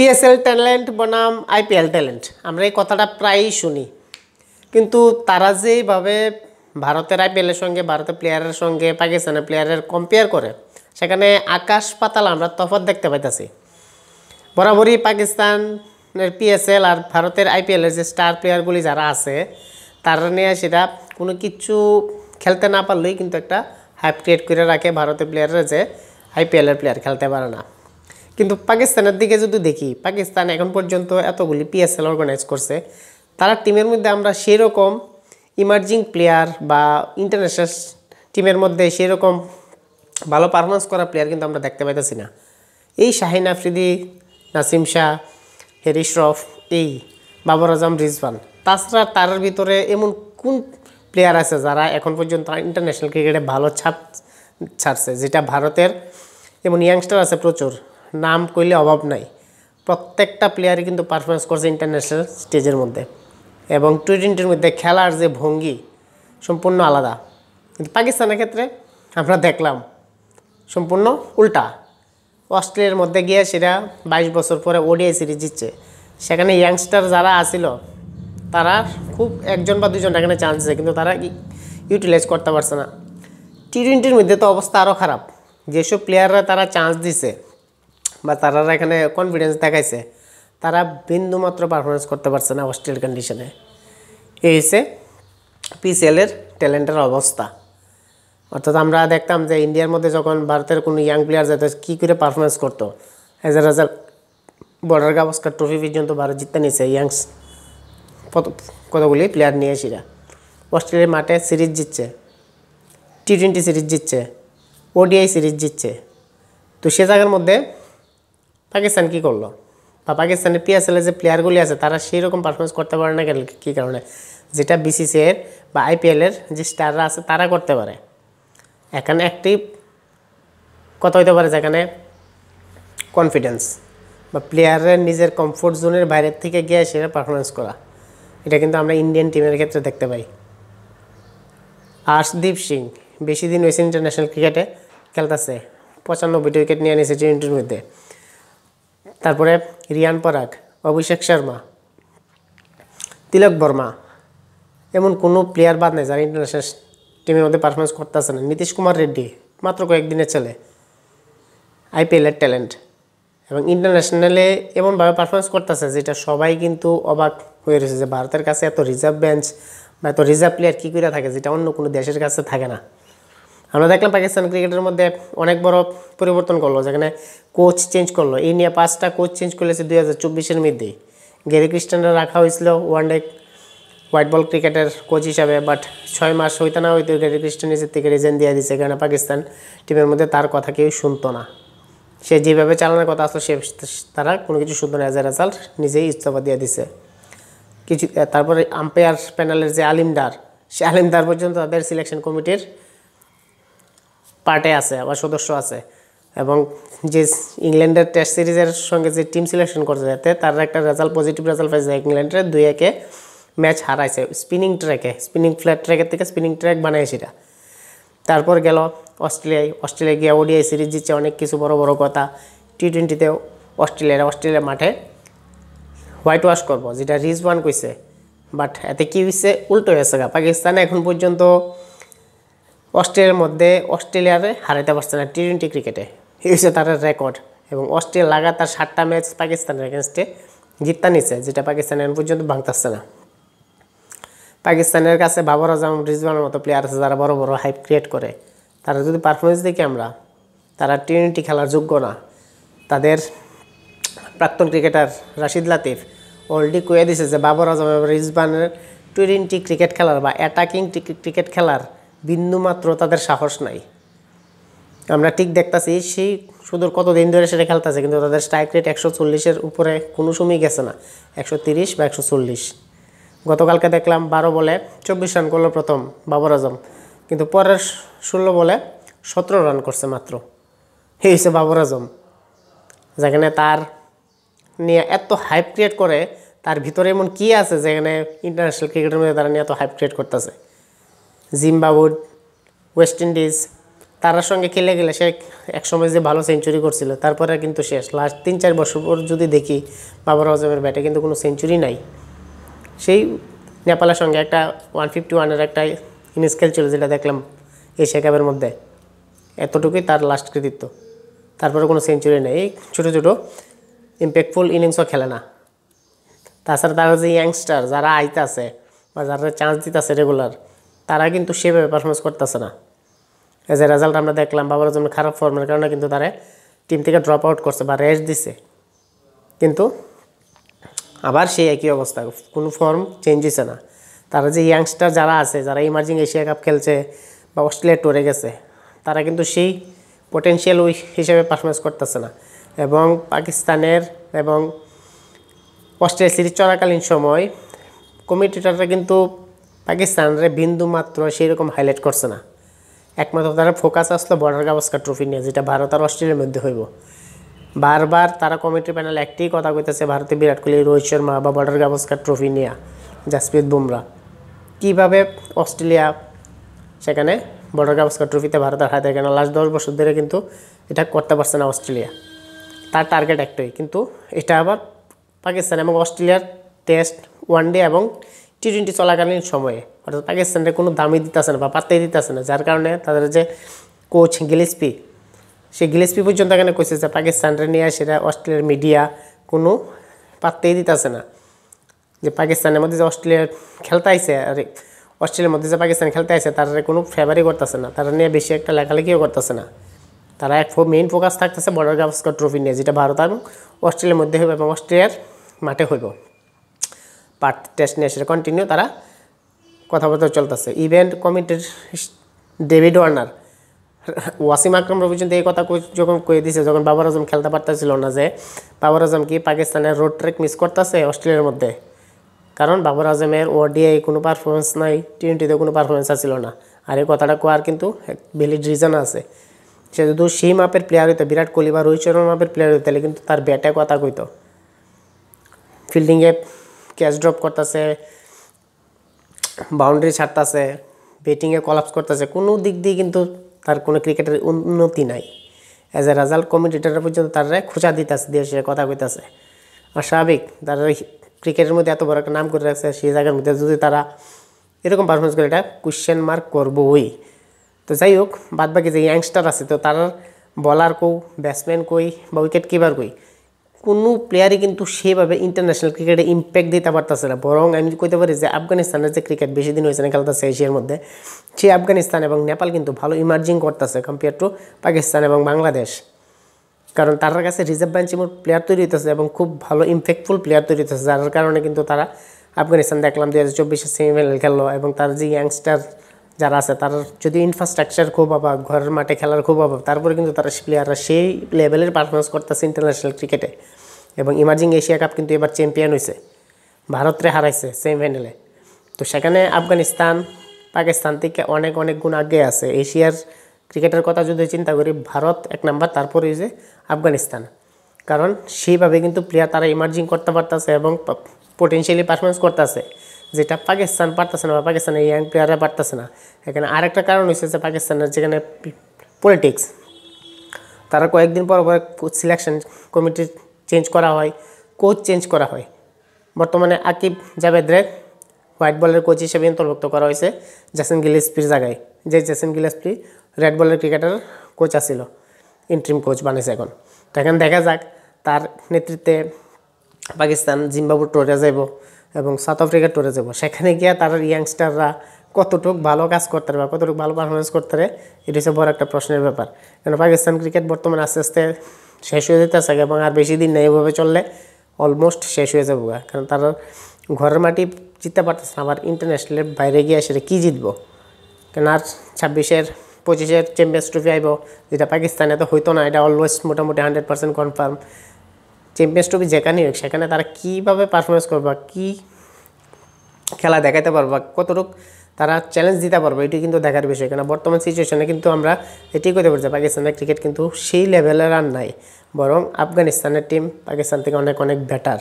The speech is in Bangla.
পিএসএল ট্যালেন্ট বনাম আইপিএল ট্যালেন্ট আমরা এই কথাটা প্রায়ই শুনি, কিন্তু তারা যেভাবে ভারতের আইপিএলের সঙ্গে ভারতের প্লেয়ারের সঙ্গে পাকিস্তানের প্লেয়ারের কম্পেয়ার করে, সেখানে আকাশ পাতাল আমরা তফাৎ দেখতে পাইতেছি। বরাবরই পাকিস্তানের পিএসএল আর ভারতের আইপিএলের যে স্টার প্লেয়ারগুলি যারা আছে তারা নিয়ে সেটা কোনো কিছু খেলতে না পারলেই কিন্তু একটা হাইপ ক্রিয়েট করে রাখে ভারতের প্লেয়াররা যে আইপিএলের প্লেয়ার খেলতে পারে না। কিন্তু পাকিস্তানের দিকে যদি দেখি, পাকিস্তান এখন পর্যন্ত এতগুলি পিএসএল অর্গানাইজ করছে, তারা টিমের মধ্যে আমরা সেরকম ইমার্জিং প্লেয়ার বা ইন্টারন্যাশনাল টিমের মধ্যে সেরকম ভালো পারফরমেন্স করা প্লেয়ার কিন্তু আমরা দেখতে পাইতেছি না। এই শাহিন আফ্রিদি, নাসিম শাহ, হ্যারি শ্রফ, এই বাবর আজম, রিজওয়ান, তাছাড়া তার ভিতরে এমন কোন প্লেয়ার আছে যারা এখন পর্যন্ত ইন্টারন্যাশনাল ক্রিকেটে ভালো ছাপ ছাড়ছে, যেটা ভারতের এমন ইয়াংস্টার আছে প্রচুর, নাম কইলে অভাব নাই। প্রত্যেকটা প্লেয়ারই কিন্তু পারফরমেন্স করছে ইন্টারন্যাশনাল স্টেজের মধ্যে, এবং টি-20-র মধ্যে খেলার যে ভঙ্গি সম্পূর্ণ আলাদা। কিন্তু পাকিস্তানের ক্ষেত্রে আমরা দেখলাম সম্পূর্ণ উল্টা। অস্ট্রেলিয়ার মধ্যে গিয়ে সেটা 22 বছর পরে ওডিআই সিরিজ জিতছে। সেখানে ইয়াংস্টার যারা আসিল তারা খুব একজন বা দুজন এখানে চান্স দিচ্ছে, কিন্তু তারা ইউটিলাইজ করতে পারছে না। টি-20-র মধ্যে তো অবস্থা আরও খারাপ। যেসব প্লেয়াররা তারা চান্স দিছে বা তারা এখানে কনফিডেন্স দেখাইছে, তারা বিন্দুমাত্র পারফরমেন্স করতে পারছে না অস্ট্রেলিয়ার কন্ডিশনে। এই হচ্ছে পিসিএলের ট্যালেন্টের অবস্থা। অর্থাৎ আমরা দেখতাম যে ইন্ডিয়ার মধ্যে যখন ভারতের কোনো ইয়াং প্লেয়ার যেত কী করে পারফরমেন্স করতো, as a result border Gavaskar trophy পর্যন্ত ভারত জিততে নিয়েছে ইয়াংস কতগুলি প্লেয়ার নিয়ে এসেরা। অস্ট্রেলিয়ার মাঠে সিরিজ জিতছে, টি-20 সিরিজ জিতছে, ওডিআই সিরিজ জিতছে। তো সে জায়গার মধ্যে পাকিস্তান কী করলো, বা পাকিস্তানের পিএসএলের যে প্লেয়ারগুলি আছে তারা সেই রকম পারফরমেন্স করতে পারে না কী কারণে, যেটা বিসিসিআইয়ের বা আইপিএলের যে স্টাররা আছে তারা করতে পারে। এখানে একটি কথা হইতে পারে যেখানে কনফিডেন্স বা প্লেয়ারের নিজের কমফোর্ট জোনের বাইরের থেকে গিয়ে সেটা পারফরমেন্স করা, এটা কিন্তু আমরা ইন্ডিয়ান টিমের ক্ষেত্রে দেখতে পাই। আর্শদীপ সিং বেশি দিন হয়েছে ইন্টারন্যাশনাল ক্রিকেটে খেলতেছে, 95টি উইকেট নিয়ে নিয়েছে টি-20-র মধ্যে। তারপরে রিয়ান পরাগ, অভিষেক শর্মা, তিলক বর্মা, এমন কোনো প্লেয়ার বাদ নেই যারা ইন্টারন্যাশনাল টিমের মধ্যে পারফরমেন্স করতেছে না। নীতিশ কুমার রেড্ডি মাত্র কয়েকদিনের ছেলে, আইপিএলের ট্যালেন্ট, এবং ইন্টারন্যাশনালে এমনভাবে পারফরমেন্স করতেছে যেটা সবাই কিন্তু অবাক হয়ে রয়েছে যে ভারতের কাছে এত রিজার্ভ বেঞ্চ বা এত রিজার্ভ প্লেয়ার কী করে থাকে, যেটা অন্য কোনো দেশের কাছে থাকে না। আমরা দেখলাম পাকিস্তান ক্রিকেটের মধ্যে অনেক বড় পরিবর্তন করলো, যেখানে কোচ চেঞ্জ করলো। এই নিয়ে 5টা কোচ চেঞ্জ করেছে 2024-এর মধ্যেই। গ্যারি ক্রিস্টেনরা রাখা হয়েছিল ওয়ানডে হোয়াইট বল ক্রিকেটের কোচ হিসাবে, বাট 6 মাস হইতে না হইতে গ্যারি ক্রিস্টেন নিজের থেকে রিজাইন দিয়ে দিচ্ছে, কারণ পাকিস্তান টিমের মধ্যে তার কথা কেউ শুনতো না। সে যেভাবে চালানোর কথা আসলো তারা কোনো কিছু শুনতো না, এজ এ রেজাল্ট নিজেই ইস্তফা দিয়ে দিছে কিছু। তারপরে আম্পায়ার প্যানেলের যে আলিমদার, সে আলিমদার পর্যন্ত তাদের সিলেকশন কমিটির পার্টে আছে, আবার সদস্য আছে, এবং যে ইংল্যান্ডের টেস্ট সিরিজের সঙ্গে যে টিম সিলেকশন করতে যেতে তার একটা রেজাল্ট, পজিটিভ রেজাল্ট পাইছে। ইংল্যান্ডের 2-1 ম্যাচ হারাইছে স্পিনিং ট্র্যাকে, স্পিনিং ফ্ল্যাট ট্র্যাকের থেকে স্পিনিং ট্র্যাক বানায় সেটা। তারপর গেল অস্ট্রেলিয়া গিয়ে ওডিআই সিরিজ জিতছে, অনেক কিছু বড় বড় কথা। টি-20-তে অস্ট্রেলিয়ার মাঠে হোয়াইট ওয়াশ করবো, যেটা রিজওয়ান কইছে, বাট এতে কী হয়েছে, উল্টো হয়েছে। পাকিস্তানে এখন পর্যন্ত অস্ট্রেলিয়ারে হারাইতে পারছে না টি-20 ক্রিকেটে, এই হচ্ছে তার রেকর্ড। এবং অস্ট্রেলিয়া লাগাতার 7টা ম্যাচ পাকিস্তানের এগেনস্টে জিততে নিচ্ছে, যেটা পাকিস্তান এখন পর্যন্ত ভাঙতেছে না। পাকিস্তানের কাছে বাবর আজম, রিজওয়ানের মতো প্লেয়ার আছে যারা বড় বড় হাইপ ক্রিয়েট করে। তারা যদি পারফরমেন্স দেখি আমরা, তারা টি-20 খেলার যোগ্য না। তাদের প্রাক্তন ক্রিকেটার রাশিদ লাতিফ অলরেডি কয়ে দিছে যে বাবর আজম এবং রিজওয়ানের টি-20 ক্রিকেট খেলার বা অ্যাটাকিং ক্রিকেট খেলার বিন্দুমাত্র তাদের সাহস নাই। আমরা ঠিক দেখতেছি সেই সুদূর কতদিন ধরে সেটা খেলতেছে, কিন্তু তাদের স্ট্রাইক রেট 140-এর উপরে কোনো সময় গেছে না, 130 বা 140। গতকালকে দেখলাম 12 বলে 24 রান করলো প্রথম বাবর আজম, কিন্তু পরের 16 বলে 17 রান করছে মাত্র। এই হচ্ছে বাবর আজম, যেখানে তার নিয়ে এত হাইপ ক্রিয়েট করে। তার ভিতরে এমন কী আছে যেখানে ইন্টারন্যাশনাল ক্রিকেটের মধ্যে তারা নিয়ে এত হাইপ ক্রিয়েট করতেছে। জিম্বাবুয়ে, ওয়েস্ট ইন্ডিজ, তারার সঙ্গে খেলে গেলে সে একসময় যে ভালো সেঞ্চুরি করছিল তারপরে কিন্তু শেষ। লাস্ট 3-4 বছর পর যদি দেখি বাবর আজমের ব্যাটে কিন্তু কোনো সেঞ্চুরি নাই। সেই নেপালের সঙ্গে একটা 151-এর একটা ইনিংস খেলছিল যেটা দেখলাম এশিয়া কাপের মধ্যে, এতটুকুই তার লাস্ট কৃতিত্ব। তারপরে কোনো সেঞ্চুরি নেই। এই ছোটো ছোটো ইম্প্যাক্টফুল ইনিংসও খেলে না। তাছাড়া তারা যে ইয়াংস্টার যারা আইতাছে বা যারা চান্স দিতেছে রেগুলার, তারা কিন্তু সেভাবে পারফরমেন্স করতেছে না। এজ এ রেজাল্ট আমরা দেখলাম বাবর আজমের খারাপ ফর্মের কারণে কিন্তু তারা টিম থেকে ড্রপ আউট করছে বা রেস্ট দিছে, কিন্তু আবার সেই একই অবস্থা, কোনো ফর্ম চেঞ্জ হয়েছে না। তারা যে ইয়াংস্টার যারা আছে, যারা ইমার্জিং এশিয়া কাপ খেলছে বা অস্ট্রেলিয়া টুরে গেছে, তারা কিন্তু সেই পটেনশিয়াল হিসেবে পারফরমেন্স করতেছে না। এবং পাকিস্তানের এবং অস্ট্রেলিয়া সিরিজ চলাকালীন সময় কমিটিটাররা কিন্তু পাকিস্তানের বিন্দু মাত্র সেই রকম হাইলাইট করছে না। একমাত্র তারা ফোকাস আসলো বর্ডার গাভাস্কার ট্রফি নিয়ে, যেটা ভারত আর অস্ট্রেলিয়ার মধ্যে হইব। বারবার তারা কমিটি প্যানেল একটি কথা কইতেছে, ভারতে বিরাট কোহলি, রোহিত শর্মা বা বর্ডার গাভাস্কার ট্রফি নিয়ে জাসপ্রীত বুমরা। কীভাবে অস্ট্রেলিয়া সেখানে বর্ডার গাভাস্কার ট্রফিতে ভারতের হাতে, কেন লাস্ট 10 বছর ধরে কিন্তু এটা করতে পারছে না অস্ট্রেলিয়া। তার টার্গেট একটাই, কিন্তু এটা আবার পাকিস্তান এবং অস্ট্রেলিয়ার টেস্ট, ওয়ানডে এবং টি-20 চলাকালীন সময়ে অর্থাৎ পাকিস্তানের কোনো দামই দিতেছে না বা পাত্তাই দিতেছে না। যার কারণে তাদের যে কোচ গিলেস্পি, সেই গিলেস্পি পর্যন্ত এখানে কইছে যে পাকিস্তানরে নিয়ে সেটা অস্ট্রেলিয়ার মিডিয়া কোনো পাত্তাই দিতেছে না। যে পাকিস্তানের মধ্যে যে অস্ট্রেলিয়ার খেলতে আইছে আর অস্ট্রেলিয়ার মধ্যে যে পাকিস্তান খেলতে আইছে তারা কোনো ফেভারই করতেছে না, তারা নিয়ে বেশি একটা লেখালেখিও করতেছে না। তারা মেইন ফোকাস থাকতেছে বর্ডার গাভাস্কার ট্রফি নিয়ে, যেটা ভারত এবং অস্ট্রেলিয়ার মধ্যে হইব এবং অস্ট্রেলিয়ার মাঠে হইব। পার্ট টেস্ট নিয়ে সেটা কন্টিনিউ তারা কথাবার্তা চলতেছে। ইভেন্ট কমিটির ডেভিড ওয়ার্নার, ওয়াসিম আকরাম পর্যন্ত এই কথা যখন কয়ে দিছে, যখন বাবর আজম খেলতে পারতেছিল না, যে বাবর আজম কি পাকিস্তানের রোড ট্রেক মিস করতেছে অস্ট্রেলিয়ার মধ্যে, কারণ বাবর আজমের ওডিআই কোনো পারফরমেন্স নাই, টি-20তে কোনো পারফরমেন্স আসছিল না। আর এই কথাটা কোয়ার কিন্তু ভ্যালিড রিজন আছে। সে যদি সেই মাপের প্লেয়ার হইতো, বিরাট কোহলি বা রোহিত শর্মা মাপের প্লেয়ার হইতো, তাহলে কিন্তু তার ব্যাটে কথা কইতো, ফিল্ডিংয়ে ক্যাচ ড্রপ করতেছে, বাউন্ডারি ছাড়তেছে, ব্যাটিংয়ে কলাপস করতেছে, কোনো দিক দিয়ে কিন্তু তার কোনো ক্রিকেটের উন্নতি নাই। অ্যাজ এ রেজাল্ট কমিটিটার পর্যন্ত তারা খোঁচা দিতেছে, দিয়ে সে কথা কইতেছে। আর স্বাভাবিক, তারা ক্রিকেটের মধ্যে এত বড় একটা নাম করে রাখছে, সেই জায়গার মধ্যে যদি তারা এরকম পারফরমেন্স করে, এটা কোয়েশ্চেন মার্ক করবোই। তো যাই হোক, বাদ বাকি যে ইয়াংস্টার আছে, তো তার বলার কই, ব্যাটসম্যান কই বা উইকেট কিপার কই, কোনো প্লেয়ারই কিন্তু সেভাবে ইন্টারন্যাশনাল ক্রিকেটে ইম্প্যাক্ট দিতে পারতেছে না। বরং আমি কইতে পারি যে আফগানিস্তানের যে ক্রিকেট বেশি দিন হয়েছে না খেলতেছে এশিয়ার মধ্যে, সেই আফগানিস্তান এবং নেপাল কিন্তু ভালো ইমার্জিং করতেছে কম্পেয়ার টু পাকিস্তান এবং বাংলাদেশ। কারণ তার কাছে রিজার্ভ বেঞ্চে প্লেয়ার তৈরি হইতেছে এবং খুব ভালো ইম্প্যাক্টফুল প্লেয়ার তৈরি হইতেছে, যার কারণে কিন্তু তারা আফগানিস্তান দেখলাম 2024 সেমিফাইনাল খেললো। এবং তার যে ইয়াংস্টার যারা আছে, তার যদি ইনফ্রাস্ট্রাকচার খুব অভাব, ঘরের মাঠে খেলার খুব অভাব, তারপরে কিন্তু তারা প্লেয়াররা সেই লেভেলের পারফরমেন্স করতেছে ইন্টারন্যাশনাল ক্রিকেটে। এবং ইমার্জিং এশিয়া কাপ কিন্তু এবার চ্যাম্পিয়ন হয়েছে, ভারতরে হারাইছে সেমিফাইনালে। তো সেখানে আফগানিস্তান পাকিস্তান থেকে অনেক অনেক গুণ আগে আছে। এশিয়ার ক্রিকেটের কথা যদি চিন্তা করি, ভারত 1 নাম্বার, তারপরে যে আফগানিস্তান। কারণ সেইভাবে কিন্তু প্লেয়ার তারা ইমার্জিং করতে পারতেছে এবং পোটেনশিয়ালি পারফরমেন্স করতেছে, যেটা পাকিস্তান পারতেছে না বা পাকিস্তানের ইয়াং প্লেয়াররা পারতেছে না। এখানে আরেকটা কারণ হচ্ছে যে পাকিস্তানের যেখানে পলিটিক্স, তারা কয়েকদিন পর সিলেকশন কমিটি চেঞ্জ করা হয়, কোচ চেঞ্জ করা হয়। বর্তমানে আকিব জাভেদরে হোয়াইট বলের কোচ হিসেবে অন্তর্ভুক্ত করা হয়েছে জেসন গিলেস্পির জায়গায়, যে জেসন গিলেস্পি রেড বলের ক্রিকেটার কোচ আসছিল, ইন্ট্রিম কোচ বানিয়েছে এখন। তো এখন দেখা যাক তার নেতৃত্বে পাকিস্তান জিম্বাবুর টুরে যাব এবং সাউথ আফ্রিকার টুরে যাব। সেখানে গিয়ে তার ইয়াংস্টাররা কতটুকু ভালো কাজ করতে পারে বা কতটুকু ভালো পারফরমেন্স করতে পারে, এটা হচ্ছে বড় একটা প্রশ্নের ব্যাপার। কারণ পাকিস্তান ক্রিকেট বর্তমানে আস্তে আস্তে শেষ হয়ে যেতেছে এবং আর বেশি দিন নেই, এভাবে চললে অলমোস্ট শেষ হয়ে যাবো। কারণ তারা ঘরের মাটি জিততে পারতেছে না, আবার ইন্টারন্যাশনালের বাইরে গিয়ে সেটা কী জিতবো? কারণ আর 26-এর 25-এর চ্যাম্পিয়ন্স ট্রফি আইব, যেটা পাকিস্তানে তো হইতো না, এটা অলওয়েজ মোটামুটি 100% কনফার্ম। চ্যাম্পিয়ন্স ট্রফি যেখানেই হোক, সেখানে তারা কীভাবে পারফরমেন্স করবা, কী খেলা দেখাতে পারবা, কতটুকু তারা চ্যালেঞ্জ দিতে পারবে, এটি কিন্তু দেখার বিষয়। কেন বর্তমান সিচুয়েশনে কিন্তু আমরা এটি করতে পারি যে পাকিস্তানের ক্রিকেট কিন্তু সেই লেভেলের আর নাই, বরং আফগানিস্তানের টিম পাকিস্তান থেকে অনেক অনেক বেটার।